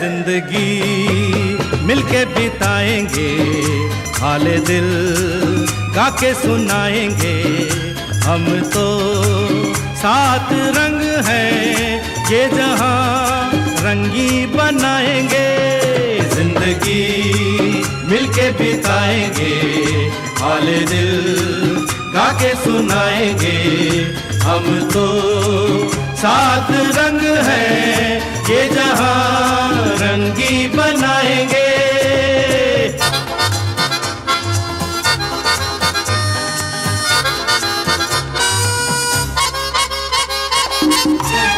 जिंदगी मिलके बिताएंगे, हाले दिल गा के सुनाएंगे। हम तो सात रंग हैं, ये जहां रंगी बनाएंगे। जिंदगी मिलके बिताएंगे, हाले दिल गा के सुनाएंगे। हम तो सात रंग हैं, ये जहां रंगी बनाएंगे।